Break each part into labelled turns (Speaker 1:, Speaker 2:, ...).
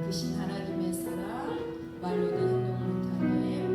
Speaker 1: 크신 하나님의 사랑, 말로는 행동 못하네.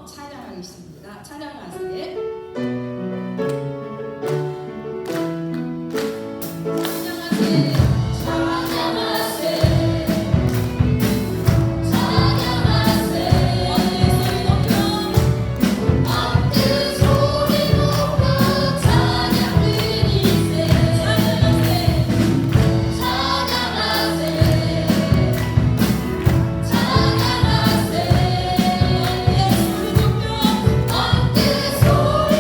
Speaker 1: 찬양하겠습니다. 찬양하세요.
Speaker 2: 소리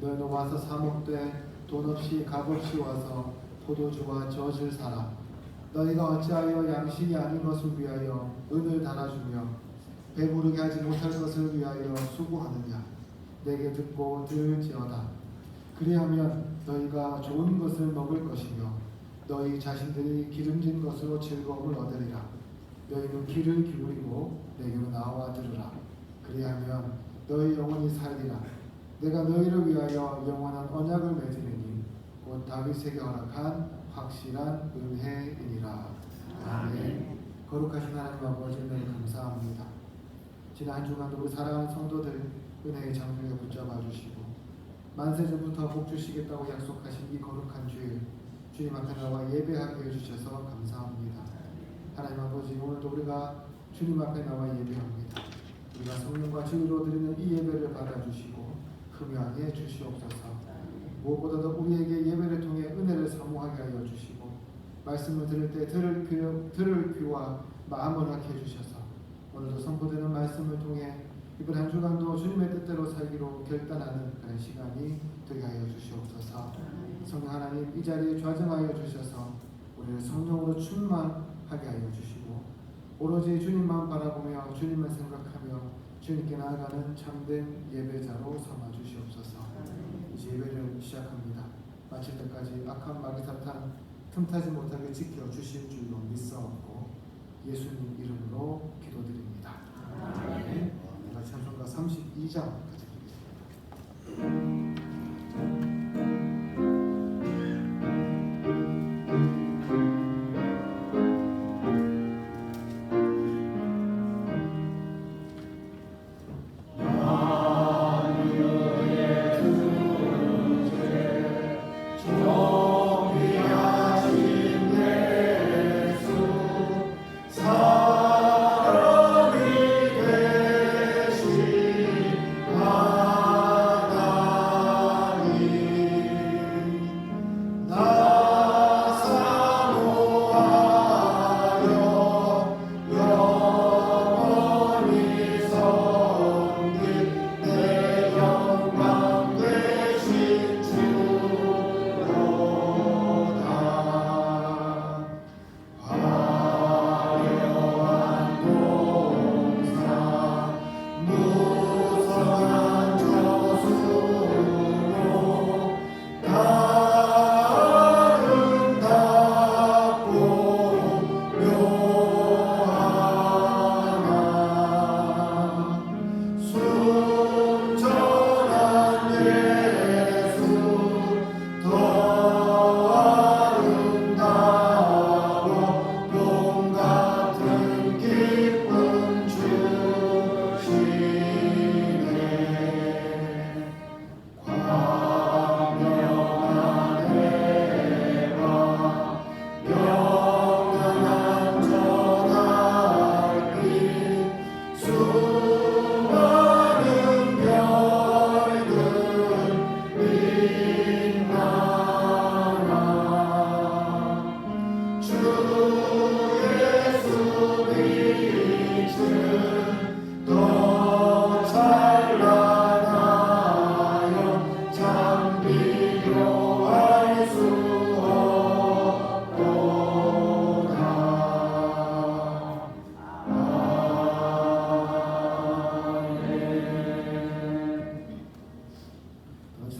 Speaker 2: 너희는 와서 사목되 돈 없이 값 없이 와서 포도주와 젖을 사라. 너희가 어찌하여 양식이 아닌 것을 위하여 은을 달아주며 배부르게 하지 못할 것을 위하여 수고하느냐. 내게 듣고 들을지어다. 그리하면 너희가 좋은 것을 먹을 것이며 너희 자신들이 기름진 것으로 즐거움을 얻으리라. 너희는 귀를 기울이고 내게로 나와 들으라. 그리하면 너희 영혼이 살리라. 내가 너희를 위하여 영원한 언약을 맺으리니 곧 다윗에게 허락한 확실한 은혜이니라. 아멘. 거룩하신 하나님 아버지 은혜를 감사합니다. 지난 한 주간도 우리 사랑하는 성도들 은혜의 장벽에 붙잡아 주시고 만세전부터 복 주시겠다고 약속하신 이 거룩한 주일 주님 앞에 나와 예배하게 해주셔서 감사합니다. 하나님 아버지, 오늘도 우리가 주님 앞에 나와 예배합니다. 우리가 성령과 진리로 드리는 이 예배를 받아주시고 흠양해 주시옵소서. 무엇보다도 우리에게 예배를 통해 은혜를 사모하게 하여 주시고 말씀을 들을 때 들을 귀와 마음을 갖게 해주셔서 오늘도 선포되는 말씀을 통해 이번 한 주간도 주님의 뜻대로 살기로 결단하는 그런 시간이 되게 하여 주시옵소서. 성령 하나님, 이 자리에 좌정하여 주셔서 우리를 성령으로 충만하게 하여 주시고 오로지 주님만 바라보며 주님만 생각하며 주님께 나아가는 참된 예배자로 삼아 주시옵소서. 이제 예배를 시작합니다. 마칠 때까지 악한 마귀 사탄 틈타지 못하게 지켜 주실 줄로 믿사옵고 예수님 이름으로 기도드립니다. 아멘. 찬송가 32장 같이 드리겠습니다.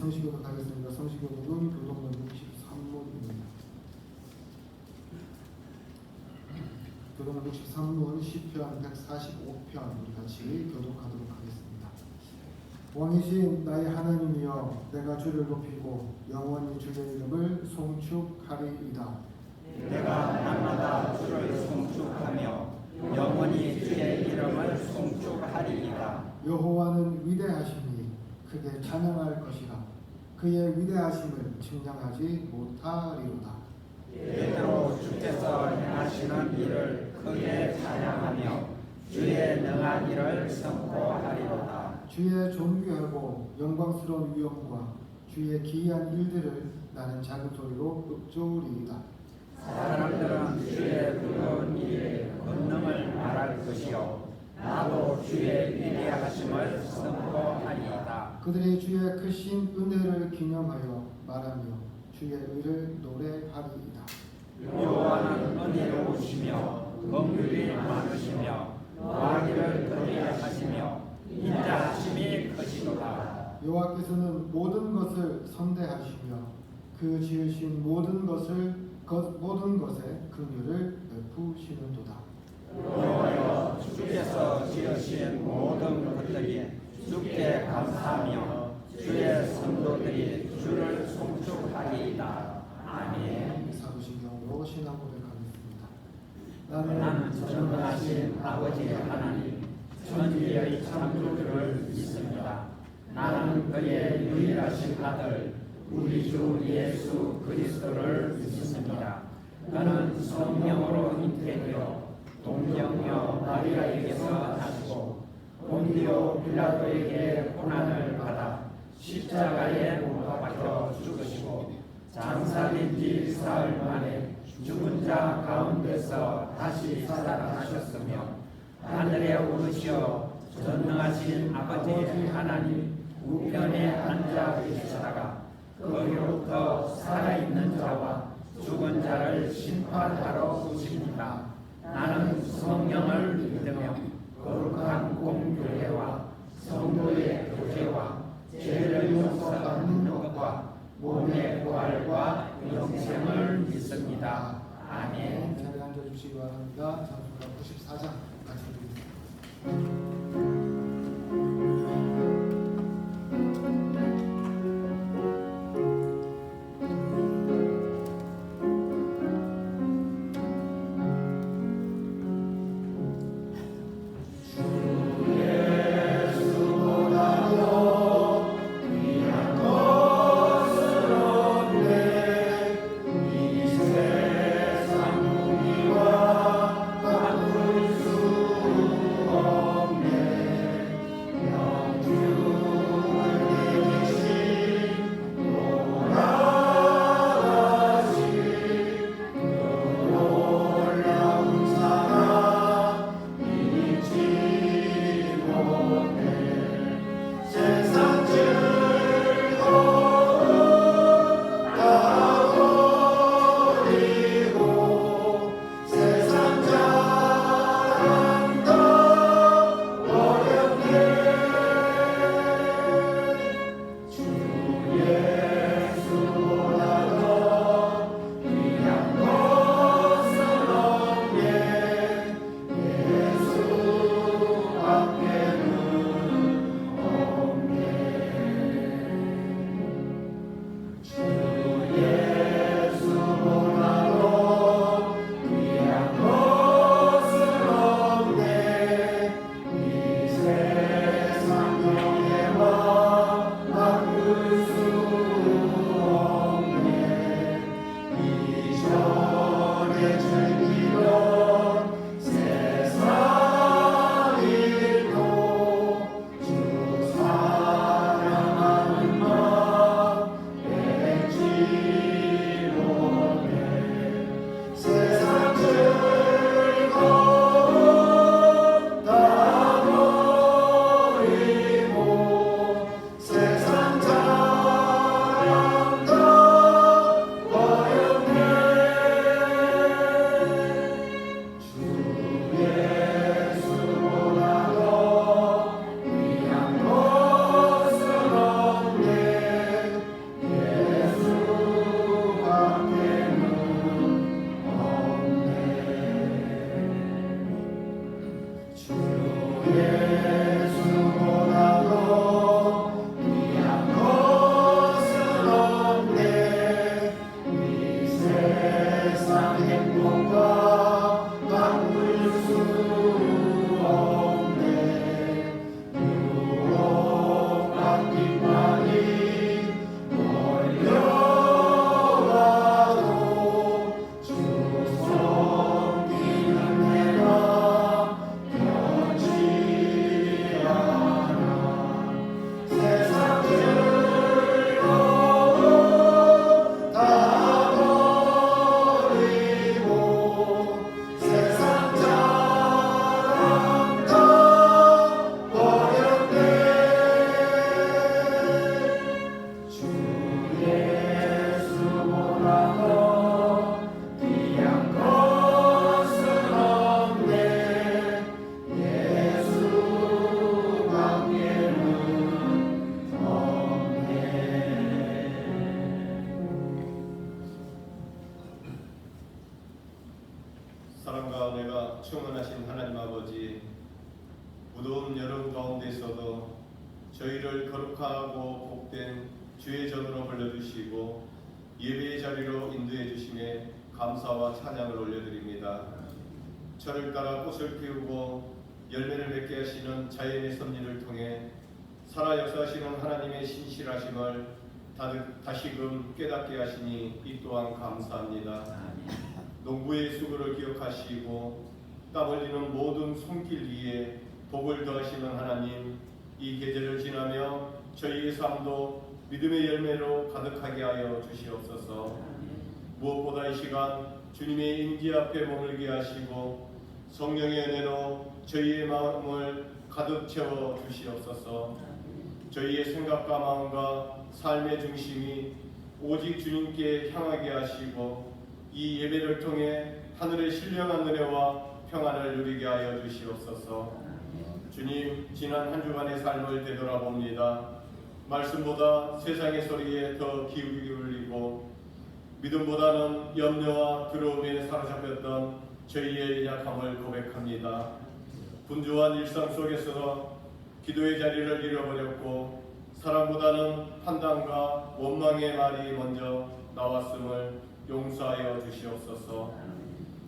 Speaker 2: 성시교도 가겠습니다. 성시교도는 교독문 63문입니다. 교독문 63문 10편 145편 우리 같이 교독하도록 하겠습니다. 왕이신 나의 하나님이여, 내가 주를 높이고 영원히 주의 이름을 송축하리이다.
Speaker 3: 내가 날마다 주를 송축하며 영원히 주의 이름을 송축하리이다.
Speaker 2: 여호와는 위대하시니 크게 찬양할 것이라. 그의 위대하심을 측량하지 못하리로다.
Speaker 3: 때때로 주께서 행하시는 일을 크게 찬양하며 주의 능한 일을 선포하리로다.
Speaker 2: 주의 존귀하고 영광스러운 위엄과 주의 기이한 일들을 나는 작은 소리로 읊조리이다.
Speaker 3: 사람들은 주의 부러운 일의 권능을 말할 것이요 나도 주의 위대하심을 선포하리이다.
Speaker 2: 그들이 주의 크신 은혜를 기념하여 말하며 주의 의를 노래하리이다.
Speaker 3: 여호와는 은혜로우시며 긍휼이 많으시며 노하기를 더디 하시며 인자하심이 크시도다.
Speaker 2: 여호와께서는 모든 것을 선대하시며 그 지으신 모든 것에 긍휼을 베푸시는도다.
Speaker 3: 여호와여 주께서 지으신 모든 것들이 주께 감사하며 주의 성도들이 주를 송축하리이다. 아멘.
Speaker 2: 사도신경으로 신앙 고백하겠습니다.
Speaker 3: 나는 전능하신 아버지 하나님 천지의 창조주를 믿습니다. 나는 그의 유일하신 아들 우리 주 예수 그리스도를 믿습니다. 그는 성령으로 잉태되어 동정녀 마리아에게서 나시고 본디오 빌라도에게 고난을 받아 십자가에 못 박혀 죽으시고 장사된 지 사흘 만에 죽은 자 가운데서 다시 살아나셨으며 하늘에 오르시어 전능하신 아버지 하나님 우편에 앉아 계시다가 거기로부터 살아있는 자와 죽은 자를 심판하러 오십니다. 나는 성령을 믿으며 거룩한 공교회와 성도의 교제와 죄를 용서받는 것과 몸의 부활과 영생을 믿습니다. 아멘.
Speaker 2: 자리에 앉아주시기 바랍니다. 장수가 94장 같이 드리겠습니다.
Speaker 3: 주
Speaker 4: 충만하신 하나님 아버지, 무더운 여름 가운데서도 저희를 거룩하고 복된 주의 전으로 불러주시고 예배의 자리로 인도해 주심에 감사와 찬양을 올려드립니다. 철을 따라 꽃을 피우고 열매를 맺게 하시는 자연의 섭리를 통해 살아 역사하시는 하나님의 신실하심을 다시금 깨닫게 하시니 이 또한 감사합니다. 농부의 수고를 기억하시고 땀 흘리는 모든 손길 위에 복을 더하시는 하나님, 이 계절을 지나며 저희의 삶도 믿음의 열매로 가득하게 하여 주시옵소서. 무엇보다 이 시간 주님의 임재 앞에 머물게 하시고 성령의 은혜로 저희의 마음을 가득 채워 주시옵소서. 저희의 생각과 마음과 삶의 중심이 오직 주님께 향하게 하시고 이 예배를 통해 하늘의 신령한 은혜와 평안을 누리게 하여 주시옵소서. 주님, 지난 한 주간의 삶을 되돌아봅니다. 말씀보다 세상의 소리에 더 기울이고 믿음보다는 염려와 두려움에 사로잡혔던 저희의 약함을 고백합니다. 분주한 일상 속에서 기도의 자리를 잃어버렸고 사랑보다는 판단과 원망의 말이 먼저 나왔음을 용서하여 주시옵소서.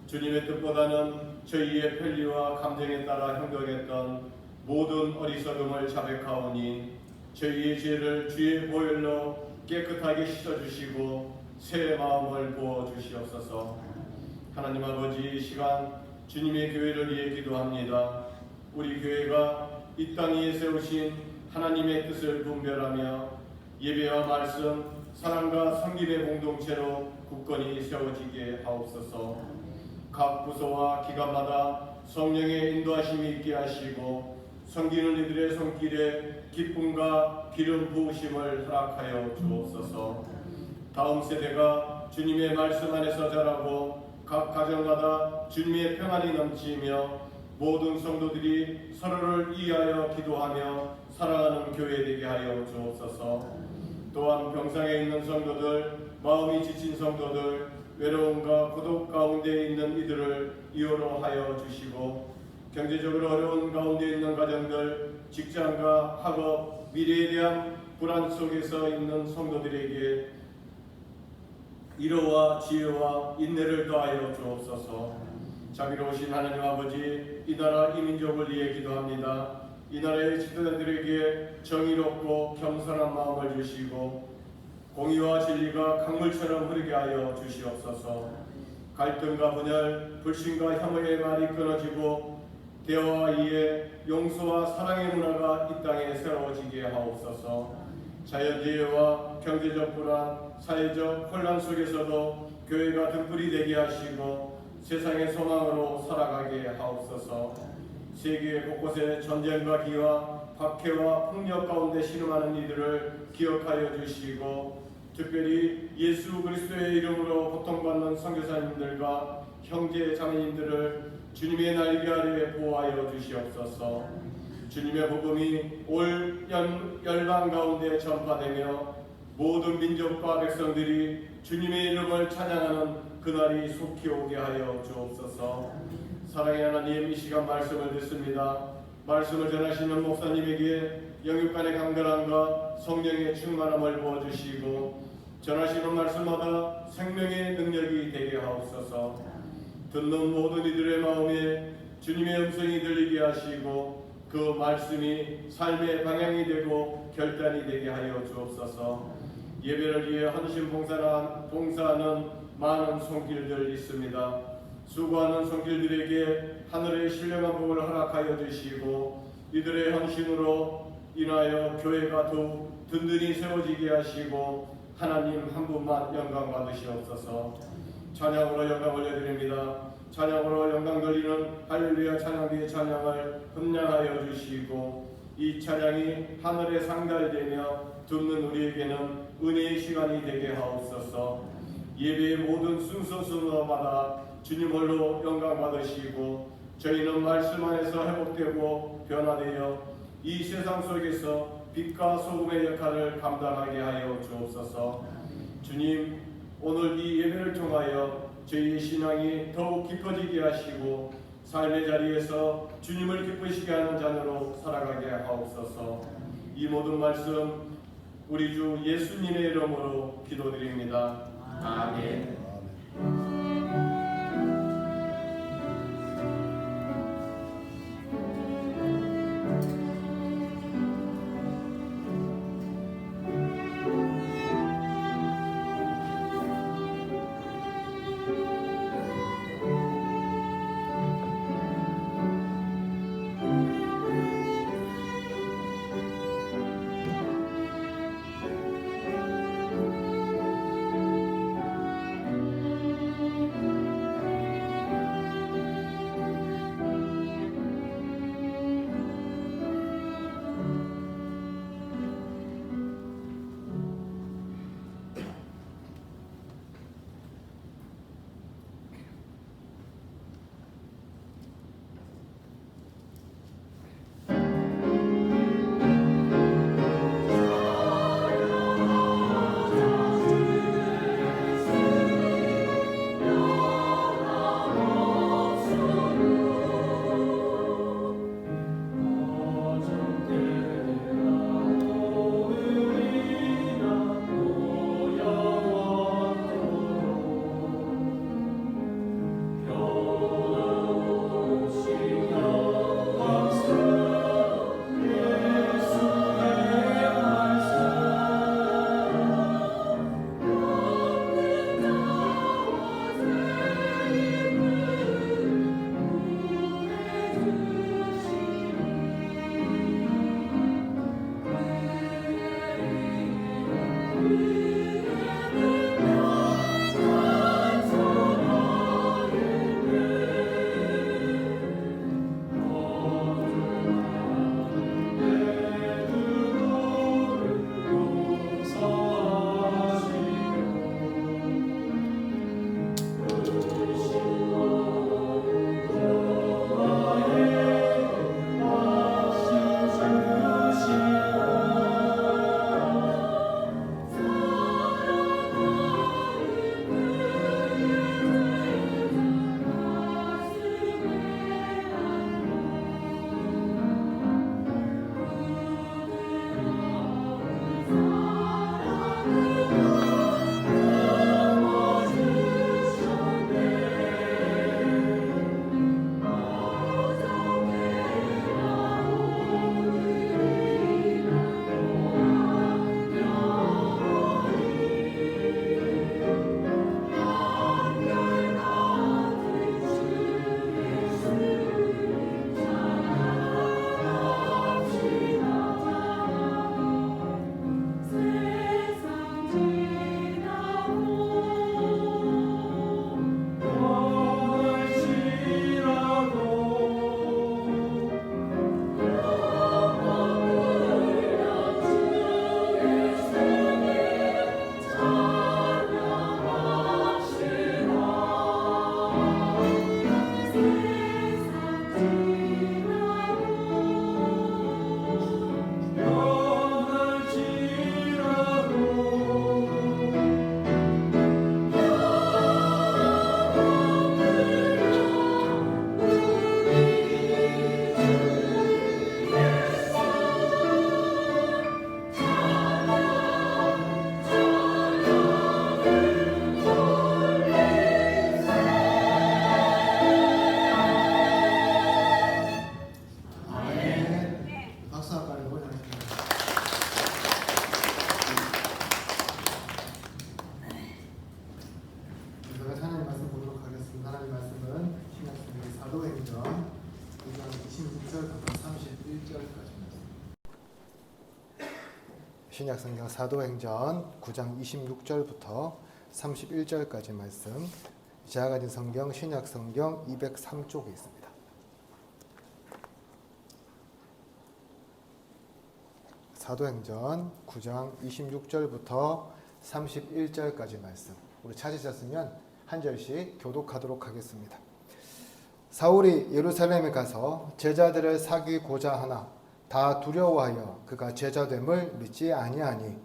Speaker 4: 주님의 뜻보다는 저희의 편리와 감정에 따라 행동했던 모든 어리석음을 자백하오니 저희의 죄를 주의 보혈로 깨끗하게 씻어주시고 새 마음을 부어주시옵소서. 하나님 아버지, 이 시간 주님의 교회를 위해 기도합니다. 우리 교회가 이 땅 위에 세우신 하나님의 뜻을 분별하며 예배와 말씀, 사랑과 섬김의 공동체로 굳건히 세워지게 하옵소서. 각 부서와 기관마다 성령의 인도하심이 있게 하시고 섬기는 이들의 손길에 기쁨과 기름 부으심을 허락하여 주옵소서. 다음 세대가 주님의 말씀 안에서 자라고 각 가정마다 주님의 평안이 넘치며 모든 성도들이 서로를 이해하여 기도하며 사랑하는 교회 되게 하여 주옵소서. 또한 병상에 있는 성도들, 마음이 지친 성도들, 외로움과 고독 가운데 있는 이들을 이유로 하여 주시고 경제적으로 어려운 가운데 있는 가정들, 직장과 학업, 미래에 대한 불안 속에서 있는 성도들에게 위로와 지혜와 인내를 더하여 주옵소서. 자비로우신 하나님 아버지, 이 나라 이 민족을 위해 기도합니다. 이 나라의 지도자들에게 정의롭고 겸손한 마음을 주시고 공의와 진리가 강물처럼 흐르게 하여 주시옵소서. 갈등과 분열, 불신과 혐오의 말이 끊어지고 대화와 이해, 용서와 사랑의 문화가 이 땅에 새로워지게 하옵소서. 자연재해와 경제적 불안, 사회적 혼란 속에서도 교회가 등불이 되게 하시고 세상의 소망으로 살아가게 하옵소서. 세계 곳곳에 전쟁과 기와, 박해와 폭력 가운데 신음하는 이들을 기억하여 주시고 특별히 예수 그리스도의 이름으로 고통받는 선교사님들과 형제 자매님들을 주님의 날개 아래 보호하여 주시옵소서. 주님의 복음이 올 열방 가운데 전파되며 모든 민족과 백성들이 주님의 이름을 찬양하는 그날이 속히 오게 하여 주옵소서. 사랑의 하나님, 이 시간 말씀을 듣습니다. 말씀을 전하시는 목사님에게 영육간의 강건함과 성령의 충만함을 부어주시고 전하시는 말씀마다 생명의 능력이 되게 하옵소서. 듣는 모든 이들의 마음에 주님의 음성이 들리게 하시고 그 말씀이 삶의 방향이 되고 결단이 되게 하여 주옵소서. 예배를 위해 헌신 봉사하는 많은 손길들 있습니다. 수고하는 손길들에게 하늘의 신령한 복을 허락하여 주시고 이들의 헌신으로 인하여 교회가 더욱 든든히 세워지게 하시고 하나님 한 분만 영광 받으시옵소서. 찬양으로 영광 올려드립니다. 찬양으로 영광 돌리는 할렐루야 찬양비의 찬양을 흠량하여 주시고 이 찬양이 하늘에 상달되며 듣는 우리에게는 은혜의 시간이 되게 하옵소서. 예배의 모든 순서마다 주님 홀로 영광 받으시고 저희는 말씀 안에서 회복되고 변화되어 이 세상 속에서 빛과 소금의 역할을 감당하게 하여 주옵소서. 주님, 오늘 이 예배를 통하여 저희의 신앙이 더욱 깊어지게 하시고 삶의 자리에서 주님을 기쁘시게 하는 자녀로 살아가게 하옵소서. 이 모든 말씀 우리 주 예수님의 이름으로 기도드립니다. 아멘.
Speaker 2: 사도행전 2장 26절부터 31절까지입니다. 신약성경 사도행전 9장 26절부터 31절까지 말씀, 제가 가진 성경 신약성경 203쪽에 있습니다. 사도행전 9장 26절부터 31절까지 말씀, 우리 찾으셨으면 한 절씩 교독하도록 하겠습니다. 사울이 예루살렘에 가서 제자들을 사귀고자 하나 다 두려워하여 그가 제자됨을 믿지 아니하니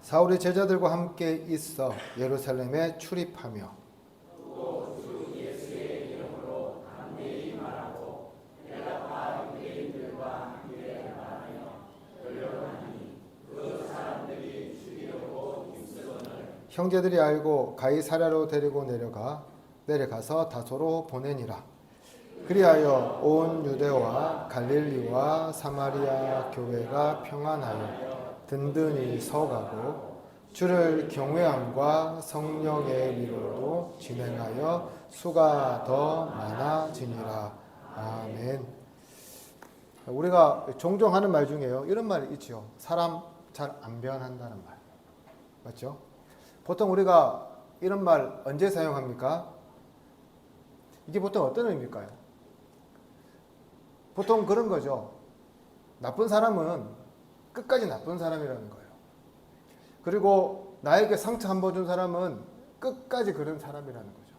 Speaker 2: 사울이 제자들과 함께 있어 예루살렘에 출입하며 형제들이 알고 가이사랴로 데리고 내려가서 다소로 보내니라. 그리하여 온 유대와 갈릴리와 사마리아 교회가 평안하여 든든히 서가고 주를 경외함과 성령의 위로도 진행하여 수가 더 많아지니라. 아멘. 우리가 종종 하는 말 중에요. 이런 말이 있죠. 사람 잘 안 변한다는 말. 맞죠? 보통 우리가 이런 말 언제 사용합니까? 이게 보통 어떤 의미일까요? 보통 그런 거죠. 나쁜 사람은 끝까지 나쁜 사람이라는 거예요. 그리고 나에게 상처 한 번 준 사람은 끝까지 그런 사람이라는 거죠.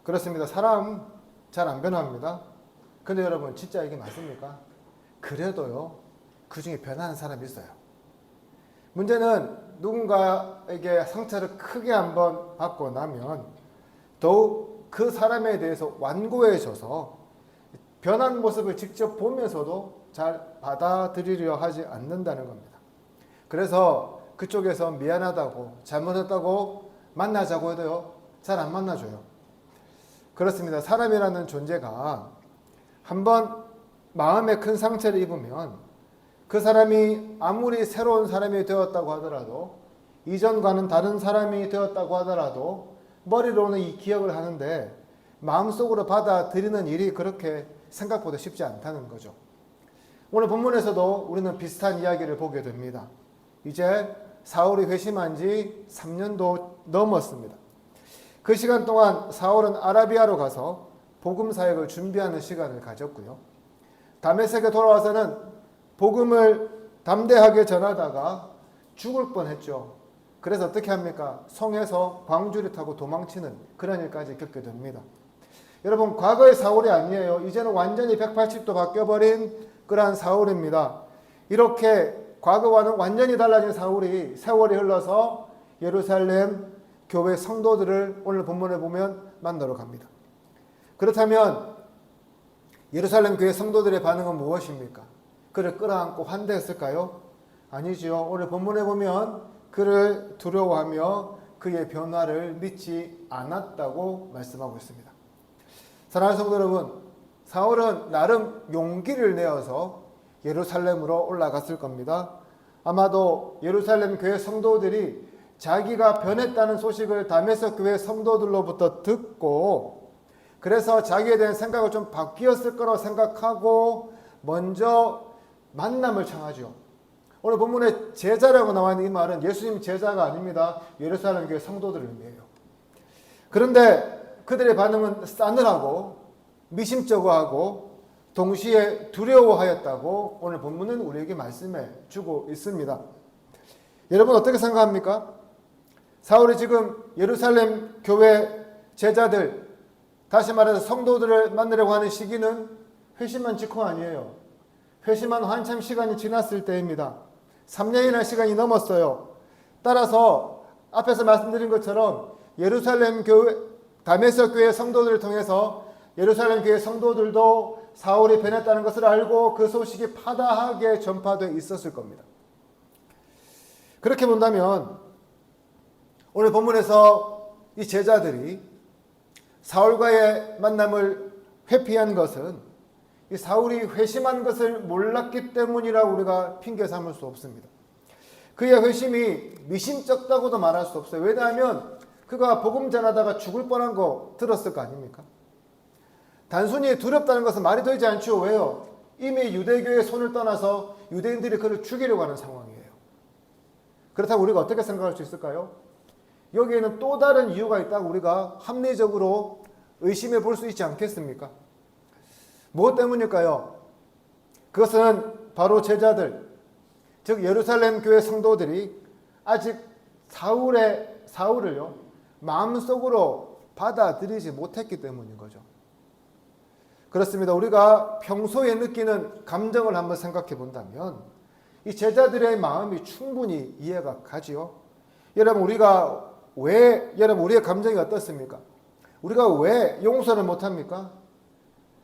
Speaker 2: 그렇습니다. 사람 잘 안 변합니다. 근데 여러분 진짜 이게 맞습니까? 그래도요, 그 중에 변하는 사람이 있어요. 문제는 누군가에게 상처를 크게 한번 받고 나면 더욱 그 사람에 대해서 완고해져서 변한 모습을 직접 보면서도 잘 받아들이려 하지 않는다는 겁니다. 그래서 그쪽에서 미안하다고 잘못했다고 만나자고 해도요, 잘 안 만나줘요. 그렇습니다. 사람이라는 존재가 한번 마음에 큰 상처를 입으면 그 사람이 아무리 새로운 사람이 되었다고 하더라도, 이전과는 다른 사람이 되었다고 하더라도 머리로는 이 기억을 하는데 마음속으로 받아들이는 일이 그렇게 생각보다 쉽지 않다는 거죠. 오늘 본문에서도 우리는 비슷한 이야기를 보게 됩니다. 이제 사울이 회심한 지 3년도 넘었습니다. 그 시간 동안 사울은 아라비아로 가서 복음 사역을 준비하는 시간을 가졌고요. 다메섹에 돌아와서는 복음을 담대하게 전하다가 죽을 뻔했죠. 그래서 어떻게 합니까? 성에서 광주를 타고 도망치는 그런 일까지 겪게 됩니다. 여러분, 과거의 사울이 아니에요. 이제는 완전히 180도 바뀌어버린 그러한 사울입니다. 이렇게 과거와는 완전히 달라진 사울이 세월이 흘러서 예루살렘 교회 성도들을 오늘 본문에 보면 만나러 갑니다. 그렇다면 예루살렘 교회 성도들의 반응은 무엇입니까? 그를 끌어안고 환대했을까요? 아니지요. 오늘 본문에 보면 그를 두려워하며 그의 변화를 믿지 않았다고 말씀하고 있습니다. 사랑하는 성도 여러분, 사울은 나름 용기를 내어서 예루살렘으로 올라갔을 겁니다. 아마도 예루살렘 교회 성도들이 자기가 변했다는 소식을 다메섹 교회 성도들로부터 듣고, 그래서 자기에 대한 생각을 좀 바뀌었을 거라고 생각하고 먼저 만남을 청하죠. 오늘 본문에 제자라고 나와 있는 이 말은 예수님 제자가 아닙니다. 예루살렘 교회 성도들을 의미해요. 그런데 그들의 반응은 싸늘하고 미심쩍어하고 동시에 두려워하였다고 오늘 본문은 우리에게 말씀해 주고 있습니다. 여러분 어떻게 생각합니까? 사울이 지금 예루살렘 교회 제자들, 다시 말해서 성도들을 만나려고 하는 시기는 회심한 직후 아니에요. 회심한 한참 시간이 지났을 때입니다. 3년이나 시간이 넘었어요. 따라서 앞에서 말씀드린 것처럼 예루살렘 교회, 다메섹 교회 성도들을 통해서 예루살렘 교회 성도들도 사울이 변했다는 것을 알고 그 소식이 파다하게 전파되어 있었을 겁니다. 그렇게 본다면 오늘 본문에서 이 제자들이 사울과의 만남을 회피한 것은 이 사울이 회심한 것을 몰랐기 때문이라고 우리가 핑계 삼을 수 없습니다. 그의 회심이 미심쩍다고도 말할 수 없어요. 왜냐하면 그가 복음 전하다가 죽을 뻔한 거 들었을 거 아닙니까? 단순히 두렵다는 것은 말이 되지 않죠. 왜요? 이미 유대교의 손을 떠나서 유대인들이 그를 죽이려고 하는 상황이에요. 그렇다면 우리가 어떻게 생각할 수 있을까요? 여기에는 또 다른 이유가 있다고 우리가 합리적으로 의심해 볼 수 있지 않겠습니까? 무엇 때문일까요? 그것은 바로 제자들, 즉 예루살렘 교회 성도들이 아직 사울을요 마음속으로 받아들이지 못했기 때문인 거죠. 그렇습니다. 우리가 평소에 느끼는 감정을 한번 생각해 본다면 이 제자들의 마음이 충분히 이해가 가지요. 여러분 우리의 감정이 어떻습니까? 우리가 왜 용서를 못합니까?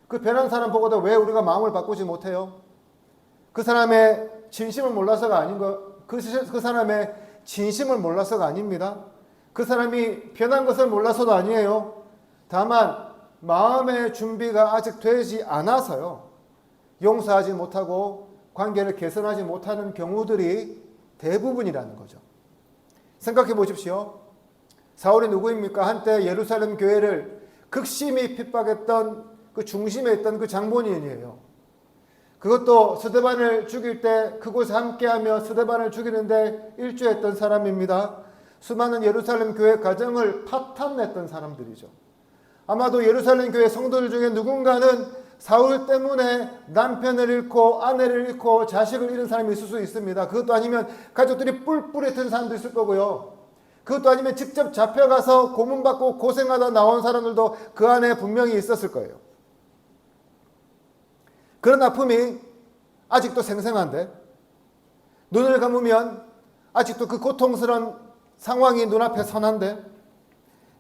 Speaker 2: 그 변한 사람 보고도 왜 우리가 마음을 바꾸지 못해요? 그 사람의 진심을 몰라서가 아닌 그 사람의 진심을 몰라서가 아닙니다. 그 사람이 변한 것을 몰라서도 아니에요. 다만 마음의 준비가 아직 되지 않아서요. 용서하지 못하고 관계를 개선하지 못하는 경우들이 대부분이라는 거죠. 생각해 보십시오. 사울이 누구입니까? 한때 예루살렘 교회를 극심히 핍박했던 그 중심에 있던 그 장본인이에요. 그것도 스데반을 죽일 때 그곳에 함께하며 스데반을 죽이는데 일조했던 사람입니다. 수많은 예루살렘 교회 가정을 파탄냈던 사람들이죠. 아마도 예루살렘 교회 성도들 중에 누군가는 사울 때문에 남편을 잃고 아내를 잃고 자식을 잃은 사람이 있을 수 있습니다. 그것도 아니면 가족들이 뿔뿔이 튼 사람도 있을 거고요. 그것도 아니면 직접 잡혀가서 고문받고 고생하다 나온 사람들도 그 안에 분명히 있었을 거예요. 그런 아픔이 아직도 생생한데 눈을 감으면 아직도 그 고통스러운 상황이 눈앞에 선한데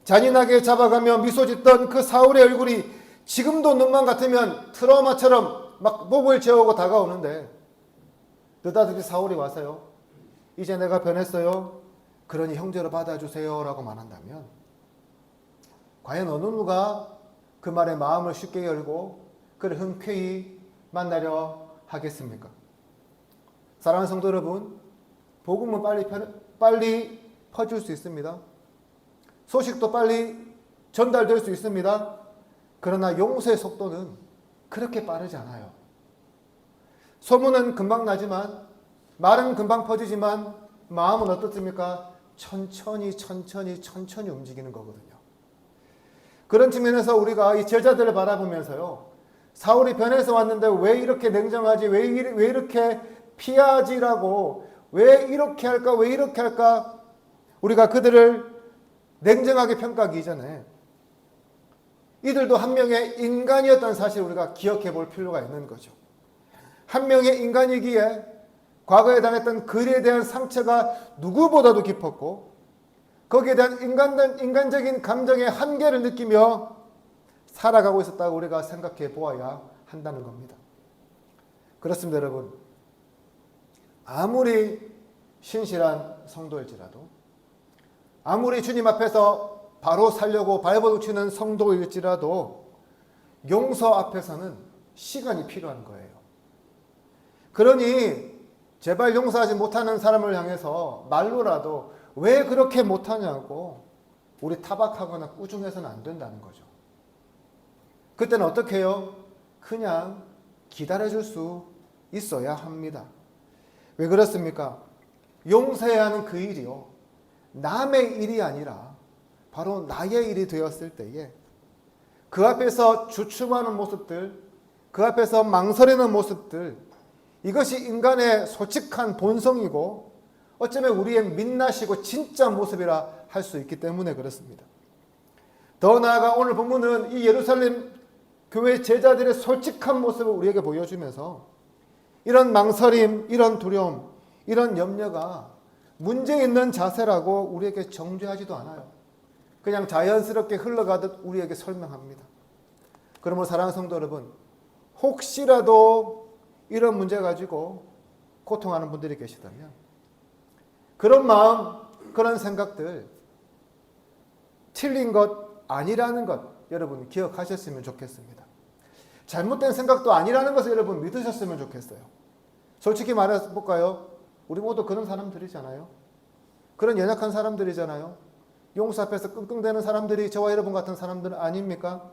Speaker 2: 잔인하게 잡아가며 미소 짓던 그 사울의 얼굴이 지금도 눈만 같으면 트라우마처럼 막 목을 재우고 다가오는데 느닷없이 사울이 와서요. 이제 내가 변했어요. 그러니 형제로 받아주세요 라고 말한다면 과연 어느 누가 그 말에 마음을 쉽게 열고 그를 흔쾌히 만나려 하겠습니까? 사랑하는 성도 여러분, 복음은 빨리 퍼질 수 있습니다. 소식도 빨리 전달될 수 있습니다. 그러나 용서의 속도는 그렇게 빠르지 않아요. 소문은 금방 나지만 말은 금방 퍼지지만 마음은 어떻습니까? 천천히 움직이는 거거든요. 그런 측면에서 우리가 이 제자들을 바라보면서요. 사울이 변해서 왔는데 왜 이렇게 냉정하지? 왜 이렇게 피하지라고? 왜 이렇게 할까? 우리가 그들을 냉정하게 평가하기 이전에 이들도 한 명의 인간이었다는 사실을 우리가 기억해 볼 필요가 있는 거죠. 한 명의 인간이기에 과거에 당했던 그에 대한 상처가 누구보다도 깊었고 거기에 대한 인간적인 감정의 한계를 느끼며 살아가고 있었다고 우리가 생각해 보아야 한다는 겁니다. 그렇습니다, 여러분. 아무리 신실한 성도일지라도 아무리 주님 앞에서 바로 살려고 발버둥치는 성도일지라도 용서 앞에서는 시간이 필요한 거예요. 그러니 제발 용서하지 못하는 사람을 향해서 말로라도 왜 그렇게 못하냐고 우리 타박하거나 꾸중해서는 안 된다는 거죠. 그때는 어떻게 해요? 그냥 기다려줄 수 있어야 합니다. 왜 그렇습니까? 용서해야 하는 그 일이요. 남의 일이 아니라 바로 나의 일이 되었을 때에 그 앞에서 주춤하는 모습들, 그 앞에서 망설이는 모습들, 이것이 인간의 솔직한 본성이고 어쩌면 우리의 민낯이고 진짜 모습이라 할 수 있기 때문에 그렇습니다. 더 나아가 오늘 본문은 이 예루살렘 교회 제자들의 솔직한 모습을 우리에게 보여주면서 이런 망설임, 이런 두려움, 이런 염려가 문제 있는 자세라고 우리에게 정죄하지도 않아요. 그냥 자연스럽게 흘러가듯 우리에게 설명합니다. 그러므로 사랑하는 성도 여러분, 혹시라도 이런 문제 가지고 고통하는 분들이 계시다면 그런 마음, 그런 생각들 틀린 것 아니라는 것 여러분 기억하셨으면 좋겠습니다. 잘못된 생각도 아니라는 것을 여러분 믿으셨으면 좋겠어요. 솔직히 말해서 볼까요? 우리 모두 그런 사람들이잖아요. 그런 연약한 사람들이잖아요. 용서 앞에서 끙끙대는 사람들이 저와 여러분 같은 사람들 아닙니까?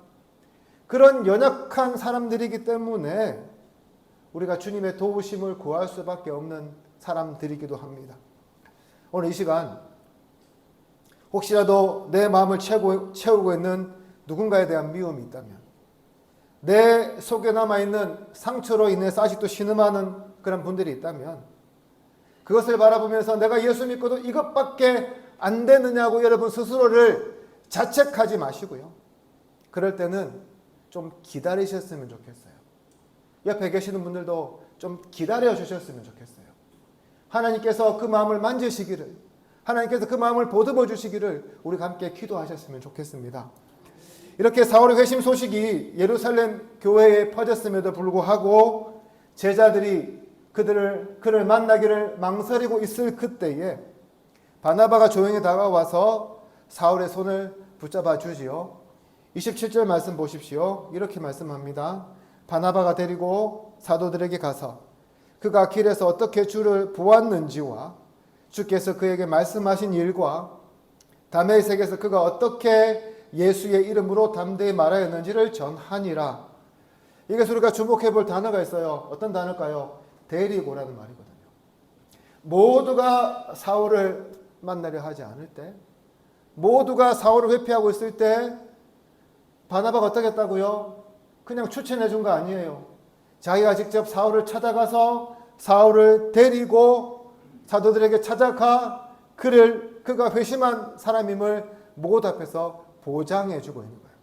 Speaker 2: 그런 연약한 사람들이기 때문에 우리가 주님의 도우심을 구할 수밖에 없는 사람들이기도 합니다. 오늘 이 시간 혹시라도 내 마음을 채우고 있는 누군가에 대한 미움이 있다면, 내 속에 남아있는 상처로 인해서 아직도 신음하는 그런 분들이 있다면 그것을 바라보면서 내가 예수 믿고도 이것밖에 안 되느냐고 여러분 스스로를 자책하지 마시고요. 그럴 때는 좀 기다리셨으면 좋겠어요. 옆에 계시는 분들도 좀 기다려 주셨으면 좋겠어요. 하나님께서 그 마음을 만지시기를, 하나님께서 그 마음을 보듬어 주시기를 우리가 함께 기도하셨으면 좋겠습니다. 이렇게 사울의 회심 소식이 예루살렘 교회에 퍼졌음에도 불구하고 제자들이 그를 만나기를 망설이고 있을 그때에 바나바가 조용히 다가와서 사울의 손을 붙잡아 주지요. 27절 말씀 보십시오. 이렇게 말씀합니다. 바나바가 데리고 사도들에게 가서 그가 길에서 어떻게 주를 보았는지와 주께서 그에게 말씀하신 일과 다메섹에서 그가 어떻게 예수의 이름으로 담대히 말하였는지를 전하니라. 이것을 우리가 주목해 볼 단어가 있어요. 어떤 단어일까요? 데리고라는 말이거든요. 모두가 사울을 만나려 하지 않을 때, 모두가 사울을 회피하고 있을 때 바나바가 어떻게 했다고요? 그냥 추천해 준 거 아니에요. 자기가 직접 사울을 찾아가서 사울을 데리고 사도들에게 찾아가 그가 회심한 사람임을 모두 앞에서 보장해 주고 있는 거예요.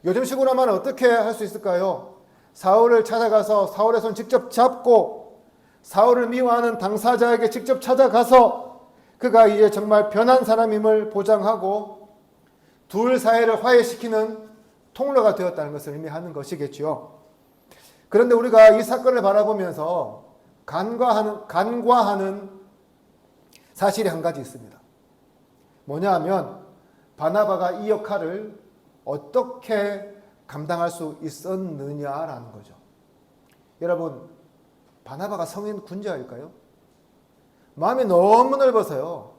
Speaker 2: 요즘식으로 하면 어떻게 할 수 있을까요? 사울을 찾아가서 사울의 손 직접 잡고 사울을 미워하는 당사자에게 직접 찾아가서 그가 이제 정말 변한 사람임을 보장하고 둘 사이를 화해시키는 통로가 되었다는 것을 의미하는 것이겠죠. 그런데 우리가 이 사건을 바라보면서 간과하는 사실이 한 가지 있습니다. 뭐냐 하면 바나바가 이 역할을 어떻게 감당할 수 있었느냐라는 거죠. 여러분, 바나바가 성인 군자일까요? 마음이 너무 넓어서요.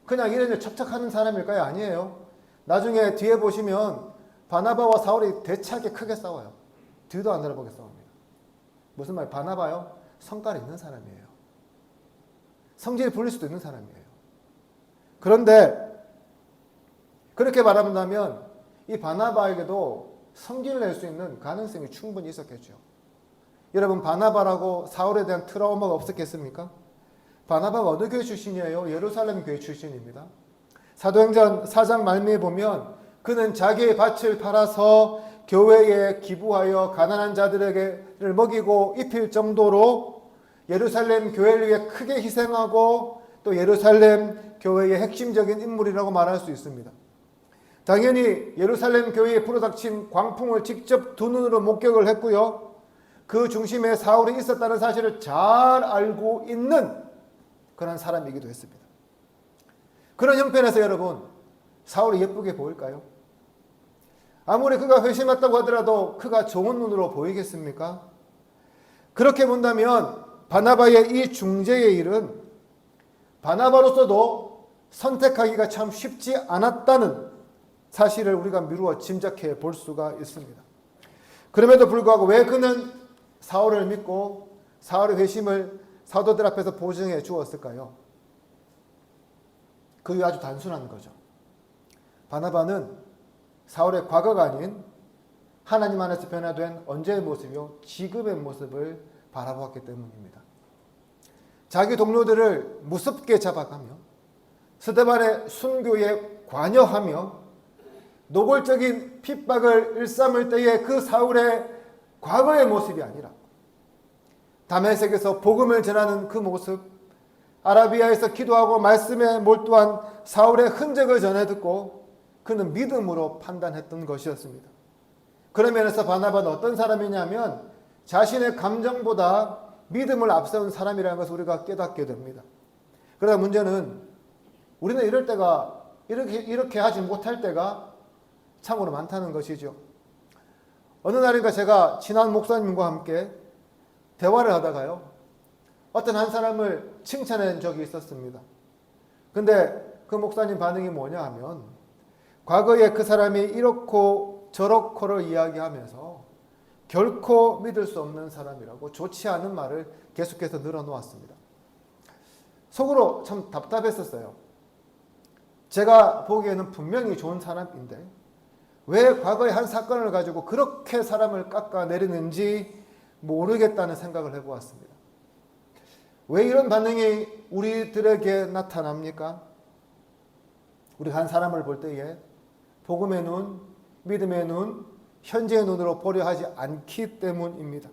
Speaker 2: 그냥 이래저래 척척하는 사람일까요? 아니에요. 나중에 뒤에 보시면 바나바와 사울이 대차게 크게 싸워요. 뒤도 안 돌아보게 싸웁니다. 무슨 말? 바나바요? 성깔이 있는 사람이에요. 성질이 불릴 수도 있는 사람이에요. 그런데 그렇게 말한다면 이 바나바에게도 성질을 낼 수 있는 가능성이 충분히 있었겠죠. 여러분, 바나바라고 사울에 대한 트라우마가 없었겠습니까? 바나바가 어느 교회 출신이에요? 예루살렘 교회 출신입니다. 사도행전 4장 말미에 보면 그는 자기의 밭을 팔아서 교회에 기부하여 가난한 자들에게를 먹이고 입힐 정도로 예루살렘 교회를 위해 크게 희생하고 또 예루살렘 교회의 핵심적인 인물이라고 말할 수 있습니다. 당연히 예루살렘 교회에 불어닥친 광풍을 직접 두 눈으로 목격을 했고요. 그 중심에 사울이 있었다는 사실을 잘 알고 있는 그런 사람이기도 했습니다. 그런 형편에서 여러분, 사울이 예쁘게 보일까요? 아무리 그가 회심했다고 하더라도 그가 좋은 눈으로 보이겠습니까? 그렇게 본다면 바나바의 이 중재의 일은 바나바로서도 선택하기가 참 쉽지 않았다는 사실을 우리가 미루어 짐작해 볼 수가 있습니다. 그럼에도 불구하고 왜 그는 사울을 믿고 사울의 회심을 사도들 앞에서 보증해 주었을까요? 그 이유 아주 단순한 거죠. 바나바는 사울의 과거가 아닌 하나님 안에서 변화된 언제의 모습이요? 지금의 모습을 바라보았기 때문입니다. 자기 동료들을 무섭게 잡아가며 스데반의 순교에 관여하며 노골적인 핍박을 일삼을 때의 그 사울의 과거의 모습이 아니라 다메섹에서 복음을 전하는 그 모습, 아라비아에서 기도하고 말씀에 몰두한 사울의 흔적을 전해 듣고 그는 믿음으로 판단했던 것이었습니다. 그런 면에서 바나바는 어떤 사람이냐면 자신의 감정보다 믿음을 앞세운 사람이라는 것을 우리가 깨닫게 됩니다. 그러나 문제는 우리는 이럴 때가 이렇게 하지 못할 때가 참으로 많다는 것이죠. 어느 날인가 제가 친한 목사님과 함께 대화를 하다가요, 어떤 한 사람을 칭찬한 적이 있었습니다. 근데 그 목사님 반응이 뭐냐 하면 과거에 그 사람이 이렇고 저렇고를 이야기하면서 결코 믿을 수 없는 사람이라고 좋지 않은 말을 계속해서 늘어놓았습니다. 속으로 참 답답했었어요. 제가 보기에는 분명히 좋은 사람인데 왜 과거의 한 사건을 가지고 그렇게 사람을 깎아내리는지 모르겠다는 생각을 해보았습니다. 왜 이런 반응이 우리들에게 나타납니까? 우리 한 사람을 볼 때에 복음의 눈, 믿음의 눈, 현재의 눈으로 보려 하지 않기 때문입니다.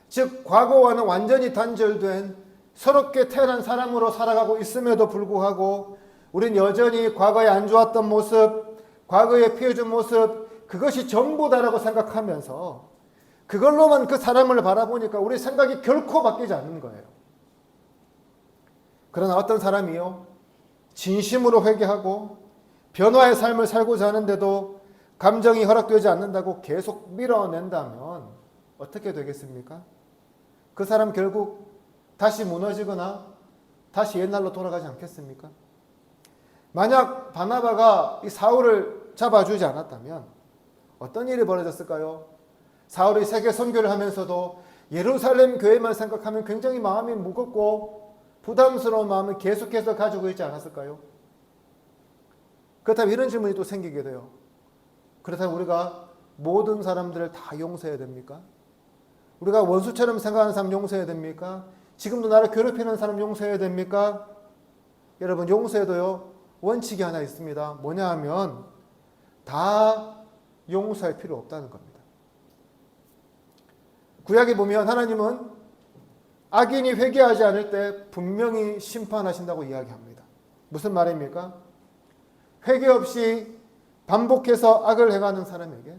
Speaker 2: 즉 과거와는 완전히 단절된 새롭게 태어난 사람으로 살아가고 있음에도 불구하고 우린 여전히 과거에 안 좋았던 모습, 과거에 피해준 모습, 그것이 전부다라고 생각하면서 그걸로만 그 사람을 바라보니까 우리 생각이 결코 바뀌지 않는 거예요. 그러나 어떤 사람이요, 진심으로 회개하고 변화의 삶을 살고자 하는데도 감정이 허락되지 않는다고 계속 밀어낸다면 어떻게 되겠습니까? 그 사람 결국 다시 무너지거나 다시 옛날로 돌아가지 않겠습니까? 만약 바나바가 이 사울을 잡아주지 않았다면 어떤 일이 벌어졌을까요? 사울이 세계 선교를 하면서도 예루살렘 교회만 생각하면 굉장히 마음이 무겁고 부담스러운 마음을 계속해서 가지고 있지 않았을까요? 그렇다면 이런 질문이 또 생기게 돼요. 그렇다면 우리가 모든 사람들을 다 용서해야 됩니까? 우리가 원수처럼 생각하는 사람 용서해야 됩니까? 지금도 나를 괴롭히는 사람 용서해야 됩니까? 여러분, 용서해도요, 원칙이 하나 있습니다. 뭐냐 하면 다 용서할 필요 없다는 겁니다. 구약에 보면 하나님은 악인이 회개하지 않을 때 분명히 심판하신다고 이야기합니다. 무슨 말입니까? 회개 없이 반복해서 악을 행하는 사람에게,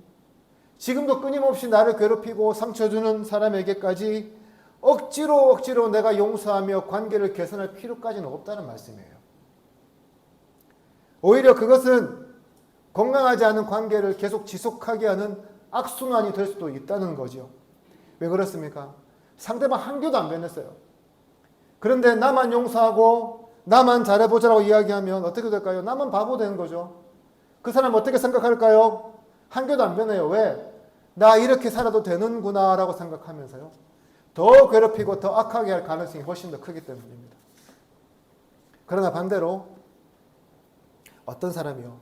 Speaker 2: 지금도 끊임없이 나를 괴롭히고 상처 주는 사람에게까지 억지로 내가 용서하며 관계를 개선할 필요까지는 없다는 말씀이에요. 오히려 그것은 건강하지 않은 관계를 계속 지속하게 하는 악순환이 될 수도 있다는 거죠. 왜 그렇습니까? 상대방 한 개도 안 변했어요. 그런데 나만 용서하고 나만 잘해보자라고 이야기하면 어떻게 될까요? 나만 바보 되는 거죠. 그 사람 어떻게 생각할까요? 한 개도 안 변해요. 왜? 나 이렇게 살아도 되는구나 라고 생각하면서요, 더 괴롭히고 더 악하게 할 가능성이 훨씬 더 크기 때문입니다. 그러나 반대로 어떤 사람이요,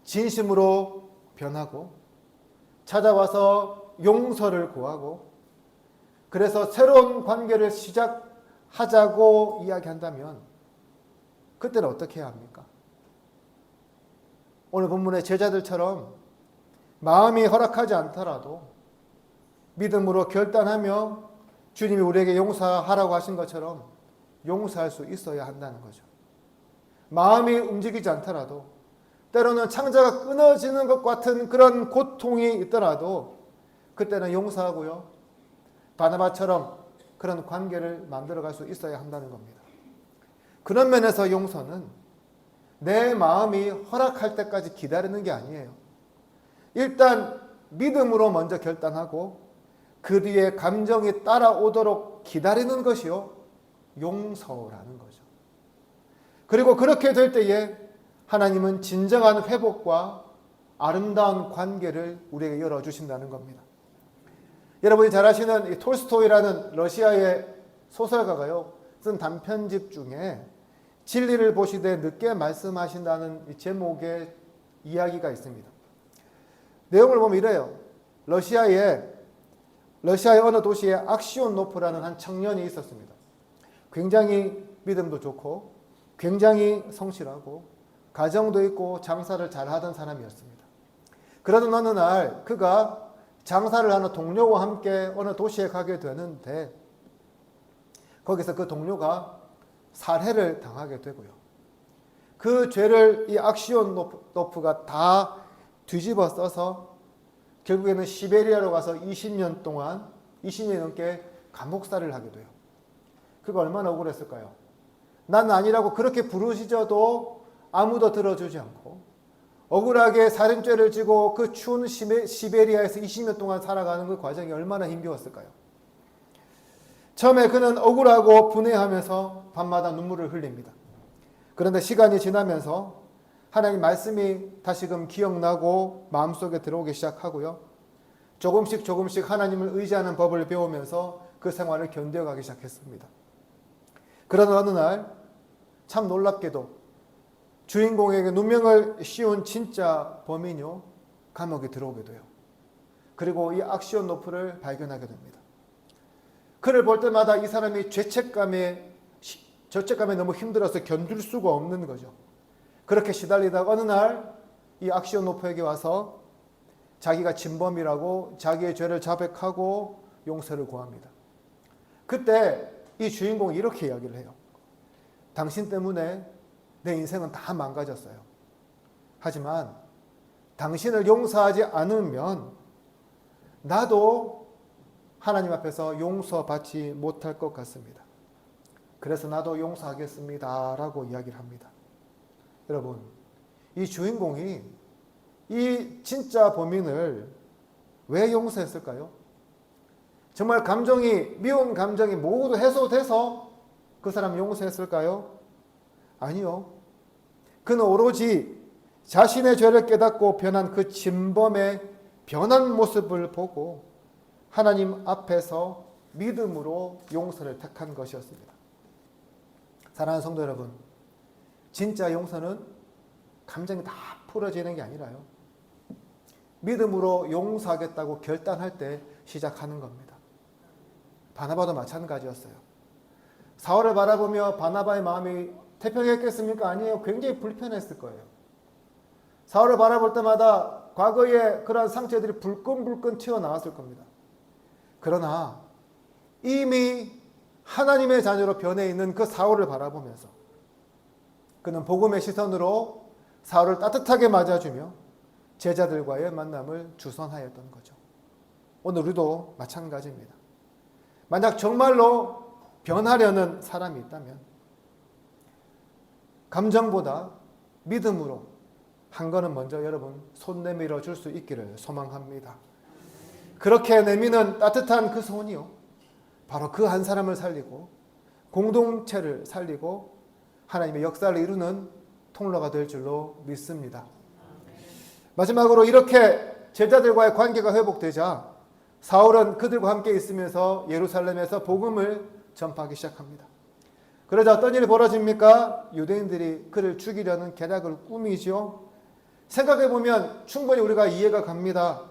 Speaker 2: 진심으로 변하고 찾아와서 용서를 구하고 그래서 새로운 관계를 시작하자고 이야기한다면 그때는 어떻게 해야 합니까? 오늘 본문의 제자들처럼 마음이 허락하지 않더라도 믿음으로 결단하며 주님이 우리에게 용서하라고 하신 것처럼 용서할 수 있어야 한다는 거죠. 마음이 움직이지 않더라도, 때로는 창자가 끊어지는 것 같은 그런 고통이 있더라도 그때는 용서하고요, 바나바처럼 그런 관계를 만들어갈 수 있어야 한다는 겁니다. 그런 면에서 용서는 내 마음이 허락할 때까지 기다리는 게 아니에요. 일단 믿음으로 먼저 결단하고 그 뒤에 감정이 따라오도록 기다리는 것이요, 용서라는 거죠. 그리고 그렇게 될 때에 하나님은 진정한 회복과 아름다운 관계를 우리에게 열어주신다는 겁니다. 여러분이 잘 아시는 이 톨스토이라는 러시아의 소설가가요, 쓴 단편집 중에 진리를 보시되 늦게 말씀하신다는 이 제목의 이야기가 있습니다. 내용을 보면 이래요. 러시아의 어느 도시에 악시온노프라는 한 청년이 있었습니다. 굉장히 믿음도 좋고 굉장히 성실하고 가정도 있고 장사를 잘하던 사람이었습니다. 그러던 어느 날 그가 장사를 하는 동료와 함께 어느 도시에 가게 되는데 거기서 그 동료가 살해를 당하게 되고요. 그 죄를 이 악시온노프가 다 뒤집어 써서 결국에는 시베리아로 가서 20년 넘게 감옥살이를 하게 돼요. 그가 얼마나 억울했을까요? 난 아니라고 그렇게 부르짖어도 아무도 들어주지 않고 억울하게 살인죄를 지고 그 추운 시베리아에서 20년 동안 살아가는 그 과정이 얼마나 힘겨웠을까요? 처음에 그는 억울하고 분해하면서 밤마다 눈물을 흘립니다. 그런데 시간이 지나면서 하나님 말씀이 다시금 기억나고 마음속에 들어오기 시작하고요. 조금씩 하나님을 의지하는 법을 배우면서 그 생활을 견뎌가기 시작했습니다. 그러던 어느 날 참 놀랍게도 주인공에게 누명을 씌운 진짜 범인요, 감옥에 들어오게 돼요. 그리고 이 악시온노프를 발견하게 됩니다. 그를 볼 때마다 이 사람이 죄책감에 너무 힘들어서 견딜 수가 없는 거죠. 그렇게 시달리다가 어느 날 이 악시온노프에게 와서 자기가 진범이라고 자기의 죄를 자백하고 용서를 구합니다. 그때 이 주인공이 이렇게 이야기를 해요. 당신 때문에 내 인생은 다 망가졌어요. 하지만 당신을 용서하지 않으면 나도 하나님 앞에서 용서받지 못할 것 같습니다. 그래서 나도 용서하겠습니다 라고 이야기를 합니다. 여러분, 이 주인공이 이 진짜 범인을 왜 용서했을까요? 정말 미운 감정이 모두 해소돼서 그 사람 용서했을까요? 아니요. 그는 오로지 자신의 죄를 깨닫고 변한 그 진범의 변한 모습을 보고 하나님 앞에서 믿음으로 용서를 택한 것이었습니다. 사랑하는 성도 여러분, 진짜 용서는 감정이 다 풀어지는 게 아니라요. 믿음으로 용서하겠다고 결단할 때 시작하는 겁니다. 바나바도 마찬가지였어요. 사울을 바라보며 바나바의 마음이 태평했겠습니까? 아니에요. 굉장히 불편했을 거예요. 사울을 바라볼 때마다 과거의 그러한 상처들이 불끈불끈 튀어나왔을 겁니다. 그러나 이미 하나님의 자녀로 변해 있는 그 사울을 바라보면서 그는 복음의 시선으로 사울을 따뜻하게 맞아주며 제자들과의 만남을 주선하였던 거죠. 오늘 우리도 마찬가지입니다. 만약 정말로 변하려는 사람이 있다면 감정보다 믿음으로 한 걸음 먼저 여러분 손 내밀어 줄 수 있기를 소망합니다. 그렇게 내미는 따뜻한 그 손이요, 바로 그 한 사람을 살리고 공동체를 살리고 하나님의 역사를 이루는 통로가 될 줄로 믿습니다. 마지막으로 이렇게 제자들과의 관계가 회복되자 사울은 그들과 함께 있으면서 예루살렘에서 복음을 전파하기 시작합니다. 그러자 어떤 일이 벌어집니까? 유대인들이 그를 죽이려는 계략을 꾸미죠. 생각해보면 충분히 우리가 이해가 갑니다.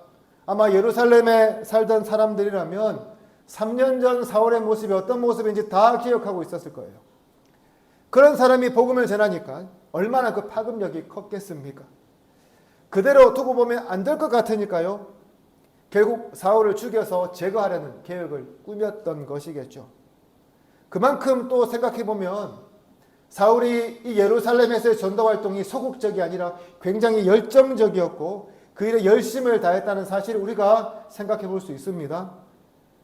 Speaker 2: 아마 예루살렘에 살던 사람들이라면 3년 전 사울의 모습이 어떤 모습인지 다 기억하고 있었을 거예요. 그런 사람이 복음을 전하니까 얼마나 그 파급력이 컸겠습니까? 그대로 두고 보면 안 될 것 같으니까요. 결국 사울을 죽여서 제거하려는 계획을 꾸몄던 것이겠죠. 그만큼 또 생각해보면 사울이 이 예루살렘에서의 전도 활동이 소극적이 아니라 굉장히 열정적이었고 그 일에 열심을 다했다는 사실을 우리가 생각해 볼 수 있습니다.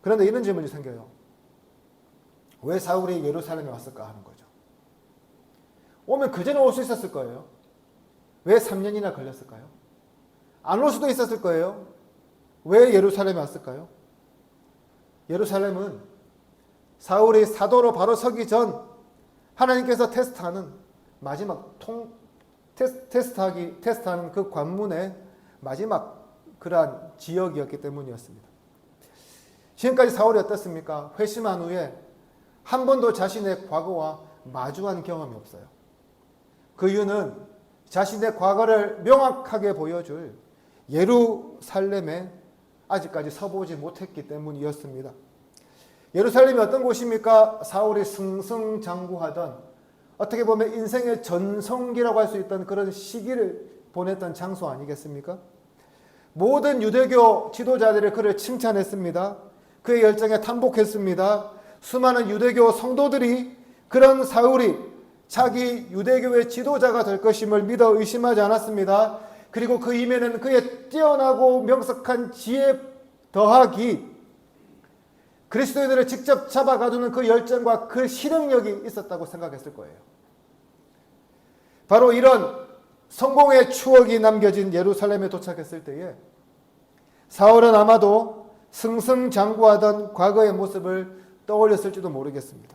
Speaker 2: 그런데 이런 질문이 생겨요. 왜 사울이 예루살렘에 왔을까 하는 거죠. 오면 그전에 올 수 있었을 거예요. 왜 3년이나 걸렸을까요? 안 올 수도 있었을 거예요. 왜 예루살렘에 왔을까요? 예루살렘은 사울이 사도로 바로 서기 전 하나님께서 테스트하는 마지막 테스트하는 그 관문의 마지막 그러한 지역이었기 때문이었습니다. 지금까지 사울이 어떻습니까? 회심한 후에 한 번도 자신의 과거와 마주한 경험이 없어요. 그 이유는 자신의 과거를 명확하게 보여줄 예루살렘에 아직까지 서보지 못했기 때문이었습니다. 예루살렘이 어떤 곳입니까? 사울이 승승장구하던, 어떻게 보면 인생의 전성기라고 할 수 있던 그런 시기를 보냈던 장소 아니겠습니까? 모든 유대교 지도자들이 그를 칭찬했습니다. 그의 열정에 탐복했습니다. 수많은 유대교 성도들이 그런 사울이 자기 유대교의 지도자가 될 것임을 믿어 의심하지 않았습니다. 그리고 그 이면에는 그의 뛰어나고 명석한 지혜 더하기 그리스도인들을 직접 잡아가두는 그 열정과 그 실행력이 있었다고 생각했을 거예요. 바로 이런 성공의 추억이 남겨진 예루살렘에 도착했을 때에 사울은 아마도 승승장구하던 과거의 모습을 떠올렸을지도 모르겠습니다.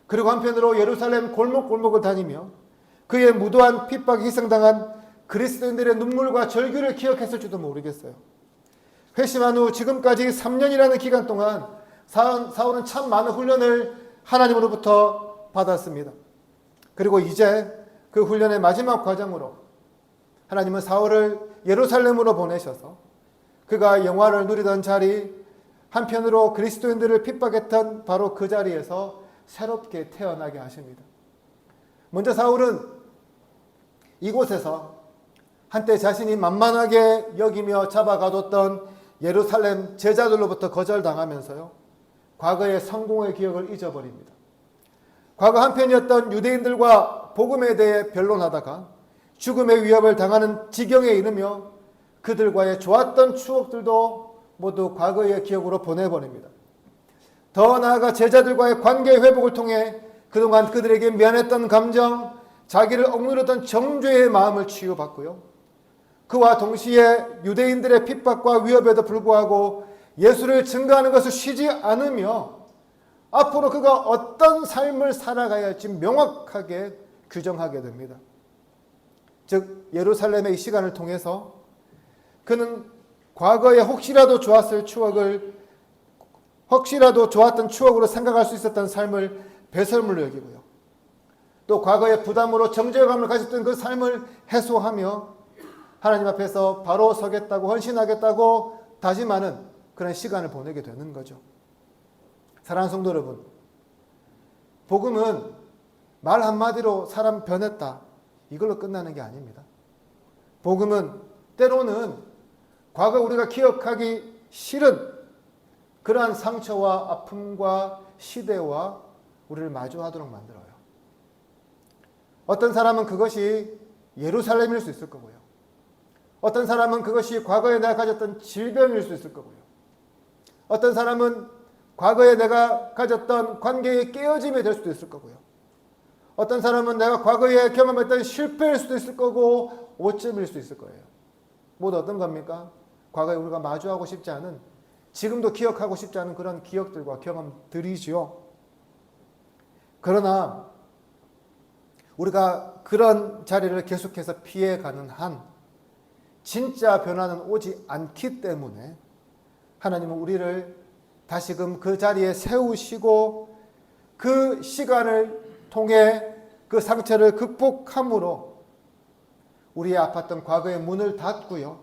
Speaker 2: 그리고 한편으로 예루살렘 골목골목을 다니며 그의 무도한 핍박에 희생당한 그리스도인들의 눈물과 절규를 기억했을지도 모르겠어요. 회심한 후 지금까지 3년이라는 기간 동안 사울은 참 많은 훈련을 하나님으로부터 받았습니다. 그리고 이제 그 훈련의 마지막 과정으로 하나님은 사울을 예루살렘으로 보내셔서 그가 영화를 누리던 자리, 한편으로 그리스도인들을 핍박했던 바로 그 자리에서 새롭게 태어나게 하십니다. 먼저 사울은 이곳에서 한때 자신이 만만하게 여기며 잡아가뒀던 예루살렘 제자들로부터 거절당하면서요, 과거의 성공의 기억을 잊어버립니다. 과거 한편이었던 유대인들과 복음에 대해 변론하다가 죽음의 위협을 당하는 지경에 이르며 그들과의 좋았던 추억들도 모두 과거의 기억으로 보내버립니다. 더 나아가 제자들과의 관계 회복을 통해 그동안 그들에게 미안했던 감정, 자기를 억누르던 정죄의 마음을 치유받고요. 그와 동시에 유대인들의 핍박과 위협에도 불구하고 예수를 증거하는 것을 쉬지 않으며 앞으로 그가 어떤 삶을 살아가야 할지 명확하게 규정하게 됩니다. 즉 예루살렘의 이 시간을 통해서 그는 과거에 혹시라도 좋았던 추억으로 생각할 수 있었던 삶을 배설물로 여기고요. 또 과거의 부담으로 정죄감을 가졌던 그 삶을 해소하며 하나님 앞에서 바로 서겠다고 헌신하겠다고 다짐하는 그런 시간을 보내게 되는 거죠. 사랑하는 성도 여러분, 복음은 말 한마디로 사람 변했다 이걸로 끝나는 게 아닙니다. 복음은 때로는 과거 우리가 기억하기 싫은 그러한 상처와 아픔과 시대와 우리를 마주하도록 만들어요. 어떤 사람은 그것이 예루살렘일 수 있을 거고요. 어떤 사람은 그것이 과거에 내가 가졌던 질병일 수 있을 거고요. 어떤 사람은 과거에 내가 가졌던 관계의 깨어짐이 될 수도 있을 거고요. 어떤 사람은 내가 과거에 경험했던 실패일 수도 있을 거고 오점일 수도 있을 거예요. 모두 어떤 겁니까? 과거에 우리가 마주하고 싶지 않은, 지금도 기억하고 싶지 않은 그런 기억들과 경험들이지요. 그러나 우리가 그런 자리를 계속해서 피해가는 한 진짜 변화는 오지 않기 때문에 하나님은 우리를 다시금 그 자리에 세우시고 그 시간을 통해 그 상처를 극복함으로 우리의 아팠던 과거의 문을 닫고요.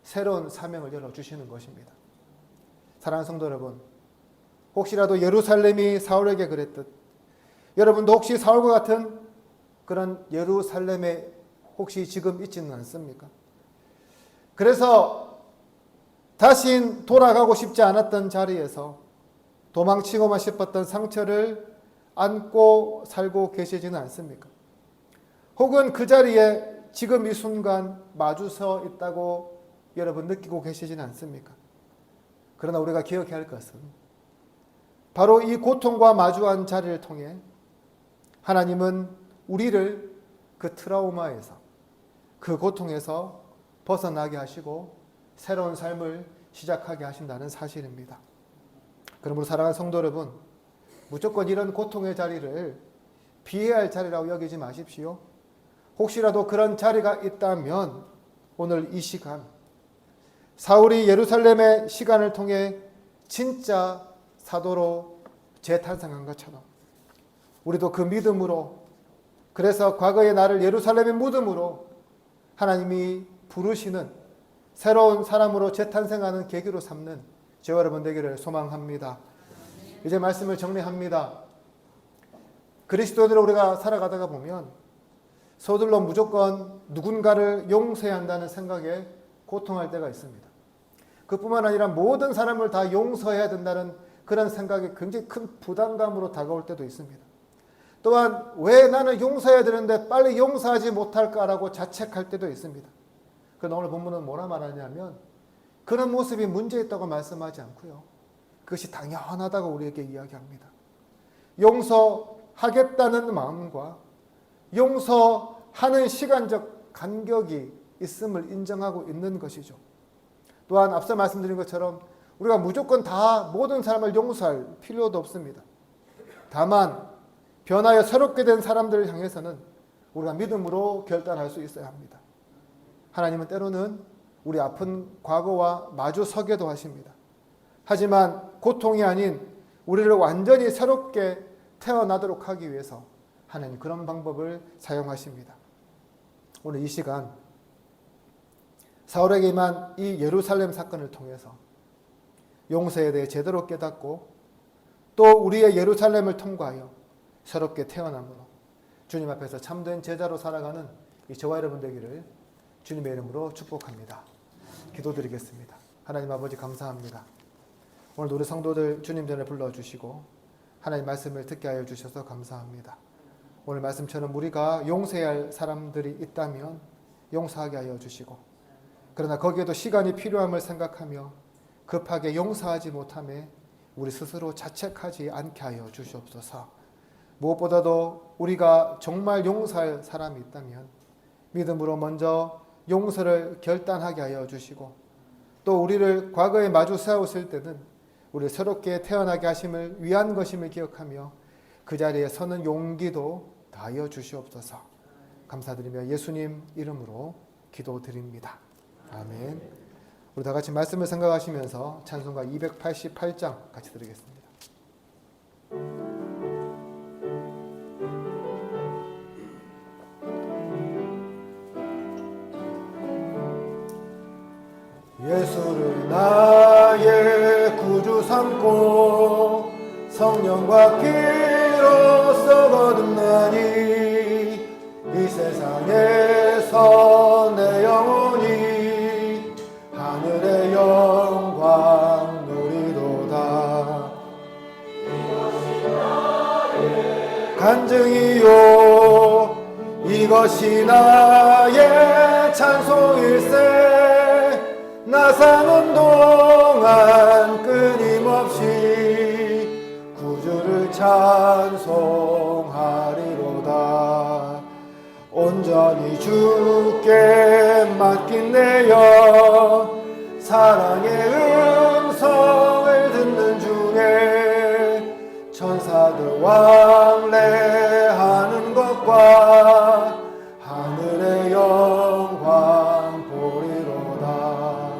Speaker 2: 새로운 사명을 열어주시는 것입니다. 사랑하는 성도 여러분, 혹시라도 예루살렘이 사울에게 그랬듯 여러분도 혹시 사울과 같은 그런 예루살렘에 혹시 지금 있지는 않습니까? 그래서 다신 돌아가고 싶지 않았던 자리에서 도망치고만 싶었던 상처를 안고 살고 계시지는 않습니까? 혹은 그 자리에 지금 이 순간 마주서 있다고 여러분 느끼고 계시지는 않습니까? 그러나 우리가 기억해야 할 것은 바로 이 고통과 마주한 자리를 통해 하나님은 우리를 그 트라우마에서, 그 고통에서 벗어나게 하시고 새로운 삶을 시작하게 하신다는 사실입니다. 그러므로 사랑하는 성도 여러분, 무조건 이런 고통의 자리를 피해야 할 자리라고 여기지 마십시오. 혹시라도 그런 자리가 있다면 오늘 이 시간, 사울이 예루살렘의 시간을 통해 진짜 사도로 재탄생한 것처럼 우리도 그 믿음으로, 그래서 과거의 나를 예루살렘의 무덤으로 하나님이 부르시는 새로운 사람으로 재탄생하는 계기로 삼는 저와 여러분 되기를 소망합니다. 이제 말씀을 정리합니다. 그리스도인으로 우리가 살아가다가 보면 서둘러 무조건 누군가를 용서해야 한다는 생각에 고통할 때가 있습니다. 그뿐만 아니라 모든 사람을 다 용서해야 된다는 그런 생각이 굉장히 큰 부담감으로 다가올 때도 있습니다. 또한 왜 나는 용서해야 되는데 빨리 용서하지 못할까라고 자책할 때도 있습니다. 그러나 오늘 본문은 뭐라 말하냐면 그런 모습이 문제 있다고 말씀하지 않고요. 그것이 당연하다고 우리에게 이야기합니다. 용서하겠다는 마음과 용서하는 시간적 간격이 있음을 인정하고 있는 것이죠. 또한 앞서 말씀드린 것처럼 우리가 무조건 다 모든 사람을 용서할 필요도 없습니다. 다만 변하여 새롭게 된 사람들을 향해서는 우리가 믿음으로 결단할 수 있어야 합니다. 하나님은 때로는 우리 아픈 과거와 마주 서게도 하십니다. 하지만 고통이 아닌 우리를 완전히 새롭게 태어나도록 하기 위해서 하나님 그런 방법을 사용하십니다. 오늘 이 시간 사울에게 임한 이 예루살렘 사건을 통해서 용서에 대해 제대로 깨닫고 또 우리의 예루살렘을 통과하여 새롭게 태어남으로 주님 앞에서 참된 제자로 살아가는 이 저와 여러분 되기를 주님의 이름으로 축복합니다. 기도드리겠습니다. 하나님 아버지 감사합니다. 오늘도 우리 성도들 주님 전에 불러주시고 하나님 말씀을 듣게 하여 주셔서 감사합니다. 오늘 말씀처럼 우리가 용서해야 할 사람들이 있다면 용서하게 하여 주시고, 그러나 거기에도 시간이 필요함을 생각하며 급하게 용서하지 못함에 우리 스스로 자책하지 않게 하여 주시옵소서. 무엇보다도 우리가 정말 용서할 사람이 있다면 믿음으로 먼저 용서를 결단하게 하여 주시고, 또 우리를 과거에 마주 세웠을 때는 우리 새롭게 태어나게 하심을 위한 것임을 기억하며 그 자리에 서는 용기도 다하여 주시옵소서. 감사드리며 예수님 이름으로 기도드립니다. 아멘. 우리 다 같이 말씀을 생각하시면서 찬송가 288장 같이 드리겠습니다. 예수를 나의 구주 삼고 성령과 피로써 거듭나니 이 세상에서 내 영혼이 하늘의 영광 누리도다. 간증이요 이것이 나의 찬송일세. 나 사는 동안 끊임없이 구주를 찬송하리로다. 온전히 주께 맡긴 내 영 사랑의 음성을 듣는 중에 천사들 왕래하는 것과 하늘의 영광 보리로다.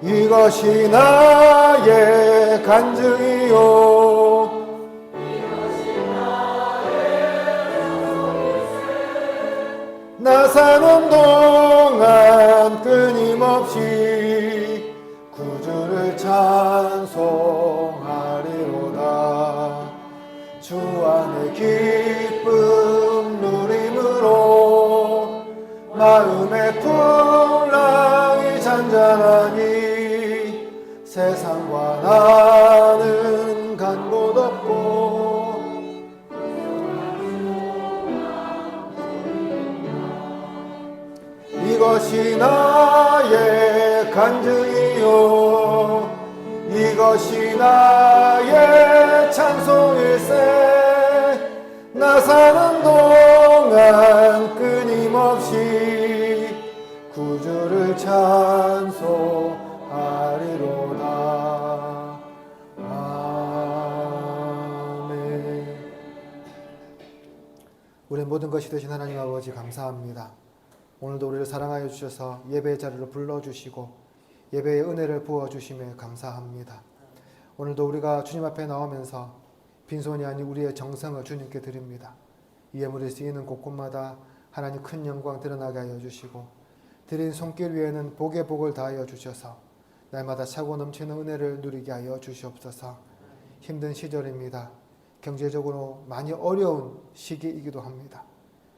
Speaker 2: 이것이 나의 간증이요 나 사는 동안 끊임없이 구주를 찬송하리로다. 주 안의 기쁨 누림으로 마음의 풍랑이 잔잔하니 세상과 나는 간 곳 없고 이것이 나의 간증이요 이것이 나의 찬송일세. 나 사는 동안 끊임없이 구주를 찬송하리로다. 아멘. 우리의 모든 것이 되신 하나님 아버지 감사합니다. 오늘도 우리를 사랑하여 주셔서 예배의 자리로 불러주시고 예배의 은혜를 부어주심에 감사합니다. 오늘도 우리가 주님 앞에 나오면서 빈손이 아닌 우리의 정성을 주님께 드립니다. 이 예물이 쓰이는 곳곳마다 하나님 큰 영광 드러나게 하여 주시고 드린 손길 위에는 복의 복을 다하여 주셔서 날마다 차고 넘치는 은혜를 누리게 하여 주시옵소서. 힘든 시절입니다. 경제적으로 많이 어려운 시기이기도 합니다.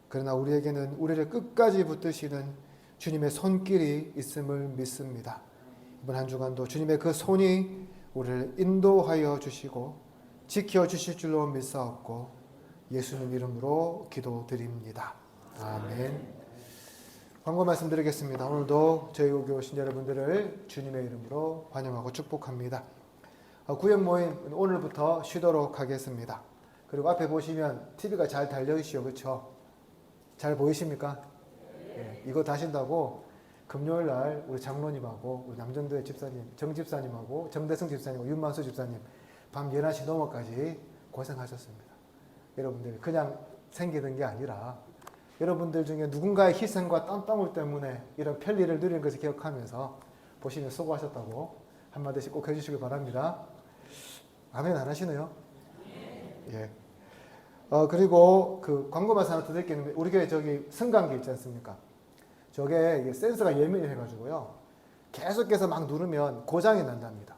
Speaker 2: 그러나 우리에게는 우리를 끝까지 붙드시는 주님의 손길이 있음을 믿습니다. 이번 한 주간도 주님의 그 손이 우리를 인도하여 주시고 지켜주실 줄로 믿사옵고 예수님 이름으로 기도드립니다. 아멘. 광고 말씀드리겠습니다. 오늘도 저희 교회 오신 여러분들을 주님의 이름으로 환영하고 축복합니다. 구역 모임 오늘부터 쉬도록 하겠습니다. 그리고 앞에 보시면 TV가 잘 달려있어요. 그렇죠? 잘 보이십니까? 네. 이거 다신다고 금요일 날 우리 장로님하고 우리 남전도의 집사님, 정 집사님하고 정대승 집사님하고 윤만수 집사님 밤 11시 넘어까지 고생하셨습니다. 여러분들 그냥 생기는 게 아니라 여러분들 중에 누군가의 희생과 땀방울 때문에 이런 편리를 누리는 것을 기억하면서 보시면 수고하셨다고 한마디씩 꼭 해주시기 바랍니다. 아멘 안 하시네요? 예. 그리고 그 광고 말씀 하나 드릴 게 있는데 우리 교회 저기 승강기 있지 않습니까? 저게 센서가 예민해가지고요. 계속해서 막 누르면 고장이 난답니다.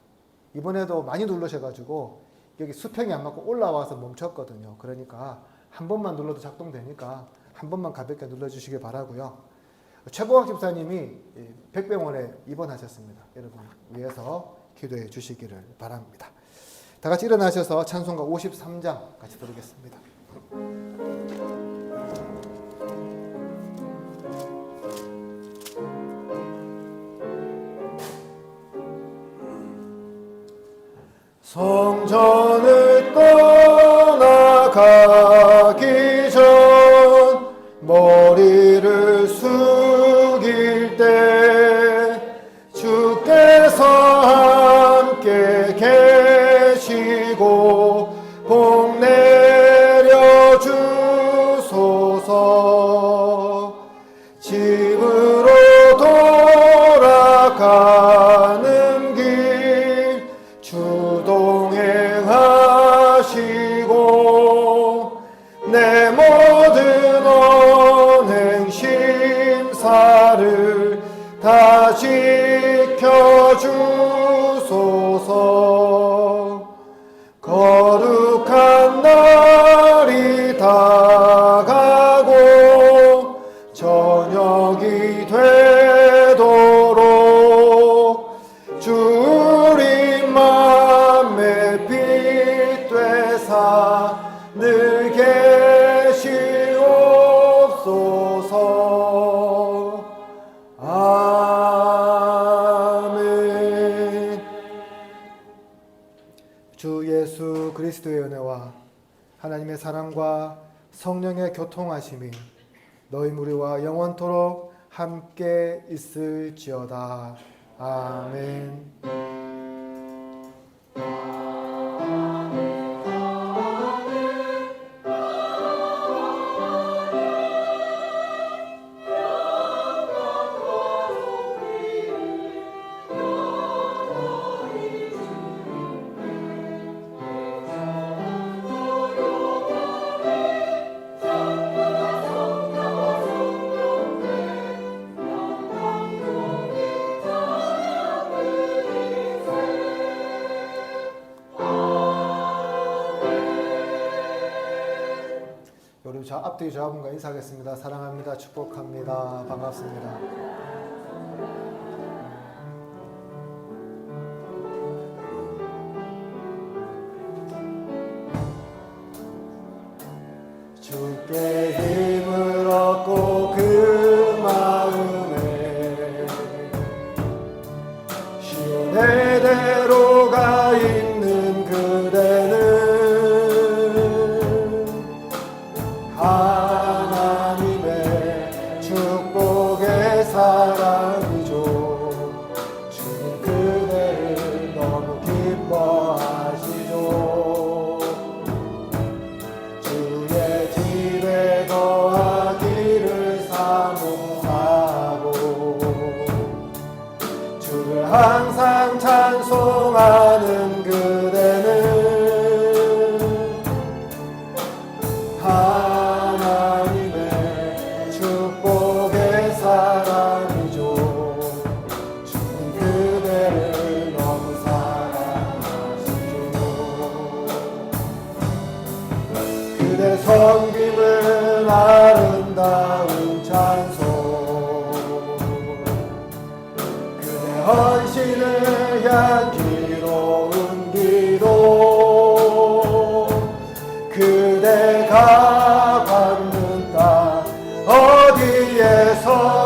Speaker 2: 이번에도 많이 누르셔가지고 여기 수평이 안 맞고 올라와서 멈췄거든요. 그러니까 한 번만 눌러도 작동되니까 한 번만 가볍게 눌러주시기 바라고요. 최보학 집사님이 백병원에 입원하셨습니다. 여러분 위해서 기도해 주시기를 바랍니다. 다 같이 일어나셔서 찬송가 53장 같이 부르겠습니다. 성전을 떠나가기 전 머리를 숙일 때 주께서 함께 계시고 복 내려 주소서. 집으로 돌아가는 길 주동행하시고 내 모든 언행 심사를 다 지켜주소서. 거룩한 날이 다가고 저녁이 되도록 주 우리 맘에 빛 되사 늘 계시옵소서. 아멘. 주 예수 그리스도의 은혜와 하나님의 사랑과 성령의 교통하심이 너희 무리와 영원토록 함께 있을지어다. 아멘. 우리 앞뒤 저하분과 인사하겠습니다. 사랑합니다. 축복합니다. 반갑습니다. 주께 힘을 얻고 그 마음에 시온의대로가 있는 그대는 하나님의 축복의 사랑이죠. 주님 그대를 너무 기뻐하시죠. 주의 집에 거하기를 사모하고 주를 항상 찬송하는 그대는 하나님의 축복의 사랑이죠. 주님 그대를 너무 사랑하시죠. 그대 섬김은 아름다운 찬송, 그대 헌신을 향 기로운 기도, 그대가 받는 땅 어디에서